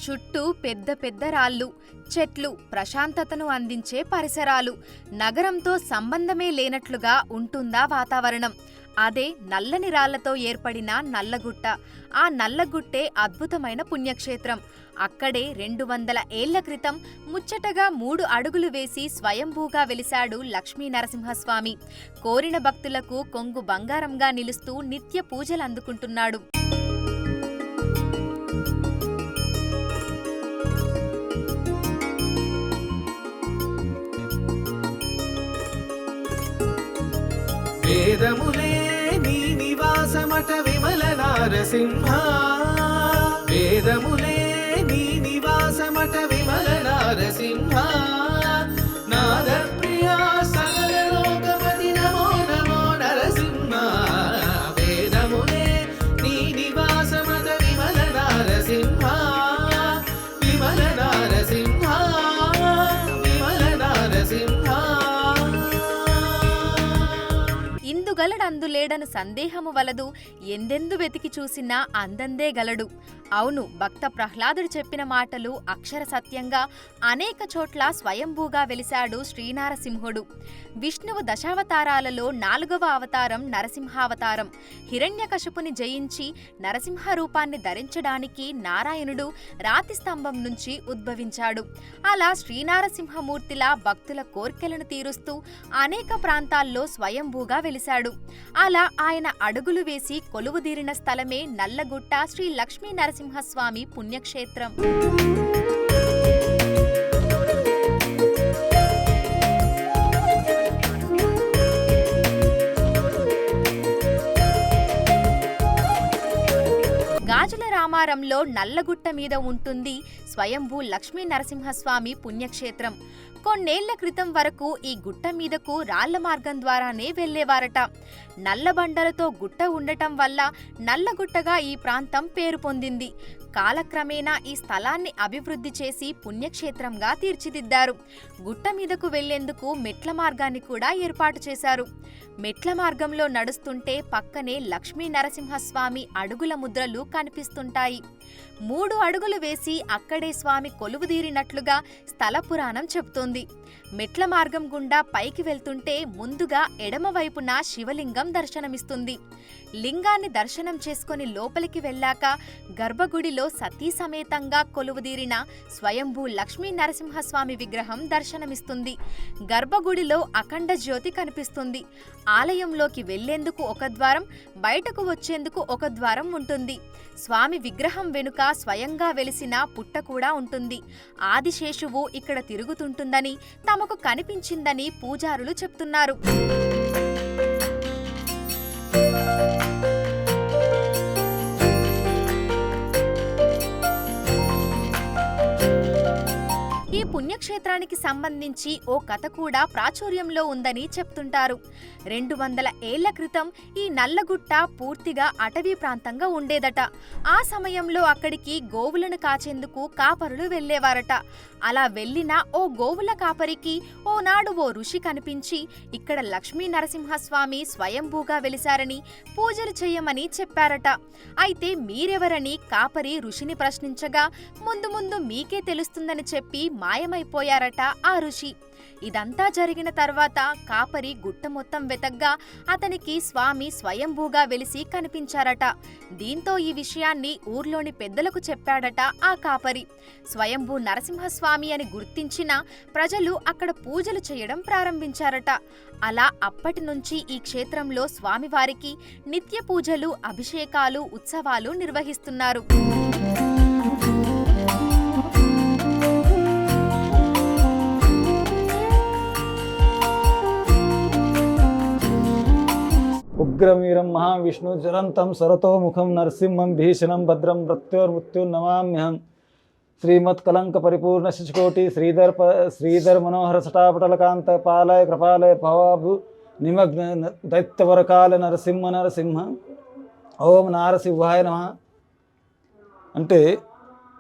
చుట్టూ పెద్ద పెద్ద రాళ్ళు, చెట్లు, ప్రశాంతతను అందించే పరిసరాలు. నగరంతో సంబంధమే లేనట్లుగా ఉంటుందా వాతావరణం. అదే నల్లని రాళ్లతో ఏర్పడిన నల్లగుట్ట. ఆ నల్లగుట్టే అద్భుతమైన పుణ్యక్షేత్రం. అక్కడే 200 ఏళ్ల క్రితం ముచ్చటగా 3 అడుగులు వేసి స్వయంభూగా వెలిశాడు లక్ష్మీ నరసింహస్వామి. కోరిన భక్తులకు కొంగు బంగారంగా నిలుస్తూ నిత్య పూజలందుకుంటున్నాడు. వేదములే నీ నివాసమట విమల నారసింహ, వేదములే నీ నివాసమట విమల నారసింహ, నాద ప్రియా సకల లోకపతి నమో నమో నరసింహ, వేదములే నీ నివాసమట విమల నారసింహ, విమల నారసింహ, విమల నారసింహ. ఇందుగలడందులేడను సందేహము వలదు, ఎందెందు వెతికి చూసినా అందందే గలడు. అవును, భక్త ప్రహ్లాదుడు చెప్పిన మాటలు అక్షర సత్యంగా అనేక చోట్ల స్వయంభూగా వెలిశాడు శ్రీనారసింహుడు. విష్ణువు దశావతారాలలో 4వ అవతారం నరసింహావతారం. హిరణ్యకశపుని జయించి నరసింహ రూపాన్ని ధరించడానికి నారాయణుడు రాతి స్తంభం నుంచి ఉద్భవించాడు. అలా శ్రీనారసింహమూర్తిలా భక్తుల కోర్కెలను తీరుస్తూ అనేక ప్రాంతాల్లో స్వయంభూగా వెలిశాడు. అలా ఆయన అడుగులు వేసి కొలువుదీరిన స్థలమే నల్లగుట్ట శ్రీ లక్ష్మీ నరసింహస్వామి పుణ్యక్షేత్రం. గాజుల రామారంలో నల్లగుట్ట మీద ఉంటుంది స్వయంభూ లక్ష్మీ నరసింహస్వామి పుణ్యక్షేత్రం. కొన్నేళ్ల క్రితం వరకు ఈ గుట్ట మీదకు రాళ్ల మార్గం ద్వారానే వెళ్లేవారట. నల్లబండలతో గుట్ట ఉండటం వల్ల నల్లగుట్టగా ఈ ప్రాంతం పేరు పొందింది. కాలక్రమేణా ఈ స్థలాన్ని అభివృద్ధి చేసి పుణ్యక్షేత్రంగా తీర్చిదిద్దారు. గుట్ట మీదకు వెళ్లేందుకు మెట్ల మార్గాన్ని కూడా ఏర్పాటు చేశారు. మెట్ల మార్గంలో నడుస్తుంటే పక్కనే లక్ష్మీ నరసింహస్వామి అడుగుల ముద్రలు కనిపిస్తుంటాయి. 3 అడుగులు వేసి అక్కడే స్వామి కొలువుదీరినట్లుగా స్థల పురాణం చెబుతోంది. మెట్ల మార్గం గుండా పైకి వెళ్తుంటే ముందుగా ఎడమవైపున శివలింగం దర్శనమిస్తుంది. లింగాన్ని దర్శనం చేసుకుని లోపలికి వెళ్ళాక గర్భగుడిలో సతీ సమేతంగా కొలువుదీరిన స్వయంభూ లక్ష్మీ నరసింహస్వామి విగ్రహం దర్శనమిస్తుంది. గర్భగుడిలో అఖండ జ్యోతి కనిపిస్తుంది. ఆలయంలోకి వెళ్లేందుకు ఒక ద్వారం, బయటకు వచ్చేందుకు ఒక ద్వారం ఉంటుంది. స్వామి విగ్రహం వెనుక స్వయంగా వెలిసిన పుట్ట కూడా ఉంటుంది. ఆదిశేషువు ఇక్కడ తిరుగుతుంటుందని తమకు కనిపించిందని పూజారులు చెప్తున్నారు. ఈ పుణ్యక్షేత్రానికి సంబంధించి ఓ కథ కూడా ప్రాచుర్యంలో ఉందని చెప్తుంటారు. 200 ఏళ్ల క్రితం ఈ నల్లగుట్ట పూర్తిగా అటవీ ప్రాంతంగా ఉండేదట. ఆ సమయంలో అక్కడికి గోవులను కాచేందుకు కాపరులు వెళ్లేవారట. అలా వెళ్లిన ఓ గోవుల కాపరికి ఓనాడు ఓ ఋషి కనిపించి ఇక్కడ లక్ష్మీ నరసింహస్వామి స్వయంభూగా వెలిశారని పూజలు చేయమని చెప్పారట. అయితే మీరెవరని కాపరి ఋషిని ప్రశ్నించగా ముందు ముందు మీకే తెలుస్తుందని చెప్పి మాయమైపోయారట ఆ ఋషి. ఇదంతా జరిగిన తర్వాత కాపరి గుట్ట మొత్తం వెతగ్గా అతనికి స్వామి స్వయంభూగా వెలిసి కనిపించారట. దీంతో ఈ విషయాన్ని ఊర్లోని పెద్దలకు చెప్పాడట ఆ కాపరి. స్వయంభూ నరసింహస్వామి అని గుర్తించిన ప్రజలు అక్కడ పూజలు చేయడం ప్రారంభించారట. అలా అప్పటి నుంచి ఈ క్షేత్రంలో స్వామివారికి నిత్య పూజలు, అభిషేకాలు, ఉత్సవాలు నిర్వహిస్తున్నారు. ఉగ్రవీరం మహావిష్ణు జ్వలంతం సరతోముఖం నరసింహం భీషణం భద్రం మృత్యోర్నమామ్యహం. శ్రీమత్కలంక పరిపూర్ణ శిశుకోటి శ్రీధర్ మనోహర సటాపటలకాంత పాలయ కృపాలయ భవాభు నిమగ్న దైత్యవరకాల నరసింహ. ఓం నారసింహాయ నమః. అంటే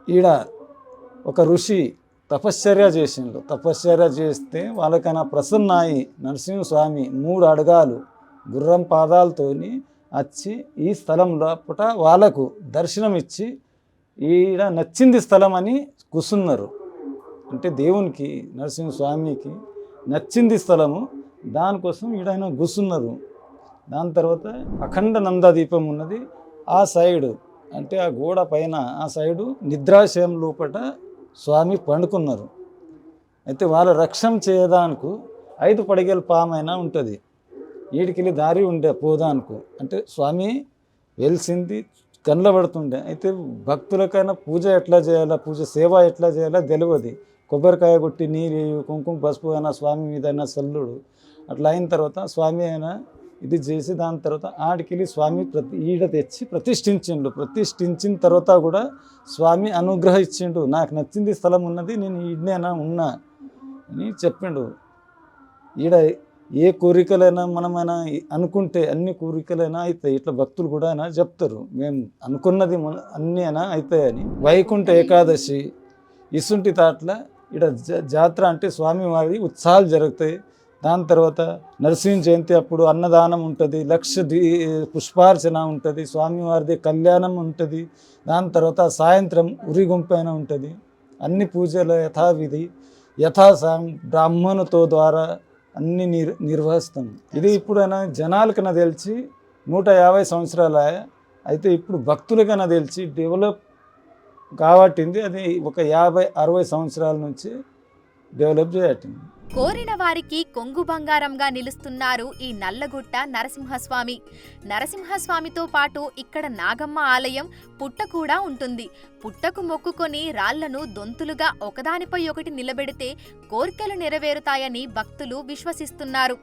ఈడ ఒక ఋషి తపశ్చర్య చేసిండు. తపశ్చర్య చేస్తే వాళ్ళకైనా ప్రసన్నాయి నరసింహస్వామి 3 అడుగాలు గుర్రం పాదాలతోని వచ్చి ఈ స్థలం లోపల వాళ్ళకు దర్శనం ఇచ్చి ఈడ నచ్చింది స్థలం అని కూర్చున్నారు. అంటే దేవునికి నరసింహస్వామికి నచ్చింది స్థలము, దానికోసం ఈడైన కూర్చున్నారు. దాని తర్వాత అఖండ నందాదీపం ఉన్నది ఆ సైడు, అంటే ఆ గోడ పైన ఆ సైడు నిద్రాశయం లోపల స్వామి పండుకున్నారు. అయితే వాళ్ళ రక్షణ చేయడానికి 5 పడిగల పామైనా ఉంటుంది, ఈడికెళ్ళి దారి ఉండే పోదానికి. అంటే స్వామి వెలిసింది కనబడుతుండే. అయితే భక్తులకైనా పూజ ఎట్లా చేయాలా, పూజ సేవ ఎట్లా చేయాలా తెలియదు. కొబ్బరికాయ కొట్టి నీరు కుంకుమ పసుపు అయినా స్వామి మీద అయినా చల్లుడు. అట్లా అయిన తర్వాత స్వామి అయినా ఇది చేసి దాని తర్వాత ఆడికెళ్ళి స్వామి ఈడ తెచ్చి ప్రతిష్ఠించిండు. ప్రతిష్ఠించిన తర్వాత కూడా స్వామి అనుగ్రహించిండు. నాకు నచ్చింది స్థలం ఉన్నది, నేను ఈడనేనా ఉన్నా అని చెప్పిండు. ఈడ ఏ కోరికలైనా మనమైనా అనుకుంటే అన్ని కోరికలైనా అవుతాయి. ఇట్లా భక్తులు కూడా అయినా చెప్తారు, మేము అనుకున్నది అన్నీ అయినా అవుతాయని. వైకుంఠ ఏకాదశి ఇసుంటి తాట్ల ఇక్కడ జాతర అంటే స్వామివారి ఉత్సవాలు జరుగుతాయి. దాని తర్వాత నరసింహ జయంతి అప్పుడు అన్నదానం ఉంటుంది, పుష్పార్చన ఉంటుంది, స్వామివారిది కళ్యాణం ఉంటుంది. దాని తర్వాత సాయంత్రం ఉరిగుంపైన ఉంటుంది. అన్ని పూజల యథావిధి బ్రాహ్మణుతో ద్వారా అన్ని నిర్వహిస్తాం. ఇది ఇప్పుడైనా జనాలకైనా తెలిసి 150 సంవత్సరాలు అయితే ఇప్పుడు భక్తులకైనా తెలిసి డెవలప్ కాబట్టింది. అది ఒక 50-60 సంవత్సరాల నుంచి డెవలప్ చేయట్టింది. కోరిన వారికి కొంగు బంగారంగా నిలుస్తున్నారు ఈ నల్లగుట్ట నరసింహస్వామి. నరసింహస్వామితో పాటు ఇక్కడ నాగమ్మ ఆలయం పుట్ట కూడా ఉంటుంది. పుట్టకు మొక్కుకొని రాళ్లను దొంతులుగా ఒకదానిపై ఒకటి నిలబెడితే కోర్కెలు నెరవేరుతాయని భక్తులు విశ్వసిస్తున్నారు.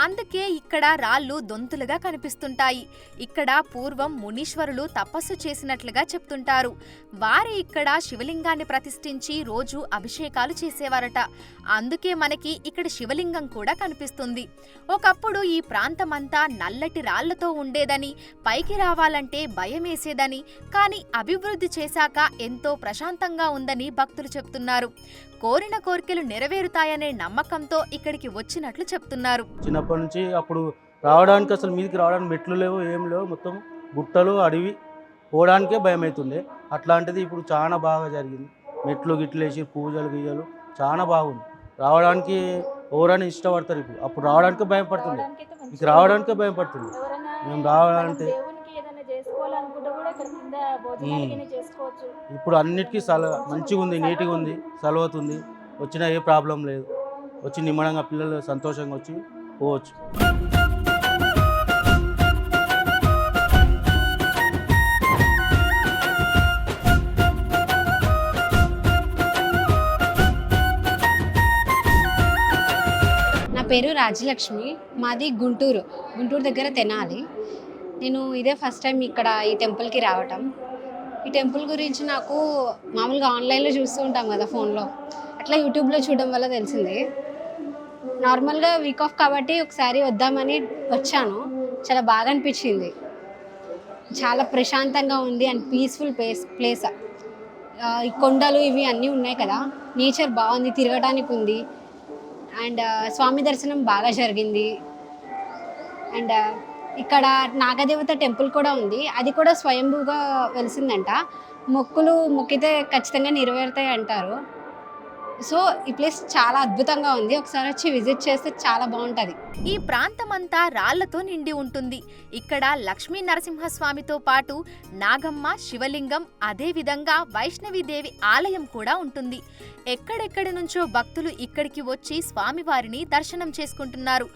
అందుకే ఇక్కడ రాళ్లు దొంతులుగా కనిపిస్తుంటాయి. ఇక్కడ పూర్వం మునీశ్వరులు తపస్సు చేసినట్లుగా చెప్తుంటారు. వారే ఇక్కడ శివలింగాన్ని ప్రతిష్ఠించి రోజు అభిషేకాలు చేసేవారట. అందుకే మనకి ఇక్కడ శివలింగం కూడా కనిపిస్తుంది. ఒకప్పుడు ఈ ప్రాంతమంతా నల్లటి రాళ్లతో ఉండేదని, పైకి రావాలంటే భయమేసేదని, కానీ అభివృద్ధి చేశాక ఎంతో ప్రశాంతంగా ఉందని భక్తులు చెప్తున్నారు. కోరిన కోరికలు నెరవేరుతాయనే నమ్మకంతో ఇక్కడికి వచ్చినట్లు చెప్తున్నారు. చిన్నప్పటి నుంచి అప్పుడు రావడానికి అసలు మీదికి రావడానికి మెట్లు లేవు, ఏం లేవు, మొత్తం గుట్టలు అడవి, పోవడానికే భయం అవుతుండే. అట్లాంటిది ఇప్పుడు చాలా బాగా జరిగింది. మెట్లు గిట్లు వేసి పూజలు గీయలు చాలా బాగుంది. రావడానికి ఎవరైనా ఇష్టపడతారు. ఇప్పుడు అప్పుడు రావడానికి భయపడుతుంది, ఇక రావడానికే భయపడుతుంది. మేము రావాలంటే ఇప్పుడు అన్నిటికీ మంచిగా ఉంది, నీట్గా ఉంది, సలవుతుంది. వచ్చినా ఏ ప్రాబ్లం లేదు. వచ్చి నిమ్మడంగా పిల్లలు సంతోషంగా వచ్చి పోవచ్చు. నా పేరు రాజలక్ష్మి, మాది గుంటూరు దగ్గర తెనాలి. నేను ఇదే ఫస్ట్ టైం ఇక్కడ ఈ టెంపుల్కి రావటం. ఈ టెంపుల్ గురించి నాకు మామూలుగా ఆన్లైన్లో చూస్తూ ఉంటాం కదా ఫోన్లో, అట్లా యూట్యూబ్లో చూడడం వల్ల తెలిసింది. నార్మల్గా వీక్ ఆఫ్ కాబట్టి ఒకసారి వద్దామని వచ్చాను. చాలా బాగా అనిపించింది, చాలా ప్రశాంతంగా ఉంది అండ్ పీస్ఫుల్ ప్లేస్. ఈ కొండలు ఇవి అన్నీ ఉన్నాయి కదా, నేచర్ బాగుంది, తిరగడానికి ఉంది. అండ్ స్వామి దర్శనం బాగా జరిగింది. అండ్ ఇక్కడ నాగదేవత టెంపుల్ కూడా ఉంది, అది కూడా స్వయంభూగా వెలిసిందంట. మొక్కులు మొక్కితే ఖచ్చితంగా నెరవేరుతాయి అంటారు. సో ఈ ప్లేస్ చాలా అద్భుతంగా ఉంది, ఒకసారి వచ్చి విజిట్ చేస్తే చాలా బాగుంటుంది. ఈ ప్రాంతమంతా రాళ్లతో నిండి ఉంటుంది. ఇక్కడ లక్ష్మీ నరసింహస్వామితో పాటు నాగమ్మ, శివలింగం, అదే విధంగా వైష్ణవీదేవి ఆలయం కూడా ఉంటుంది. ఎక్కడెక్కడి నుంచో భక్తులు ఇక్కడికి వచ్చి స్వామివారిని దర్శనం చేసుకుంటున్నారు.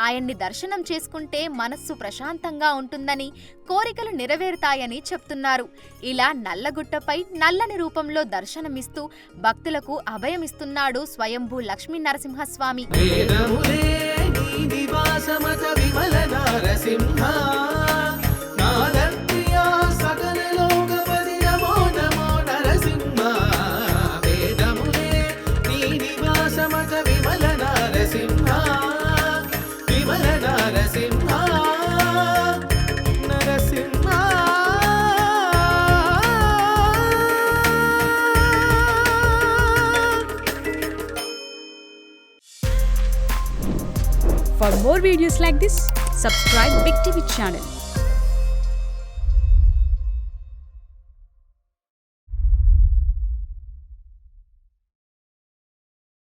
ఆయన్ని దర్శనం చేసుకుంటే మనస్సు ప్రశాంతంగా ఉంటుందని, కోరికలు నెరవేరుతాయని చెప్తున్నారు. ఇలా నల్లగుట్టపై నల్లని రూపంలో దర్శనమిస్తూ భక్తులకు అభయమిస్తున్నాడు స్వయంభూ Lakshmi Narasimhaswamy. For more videos like this, subscribe Big TV channel.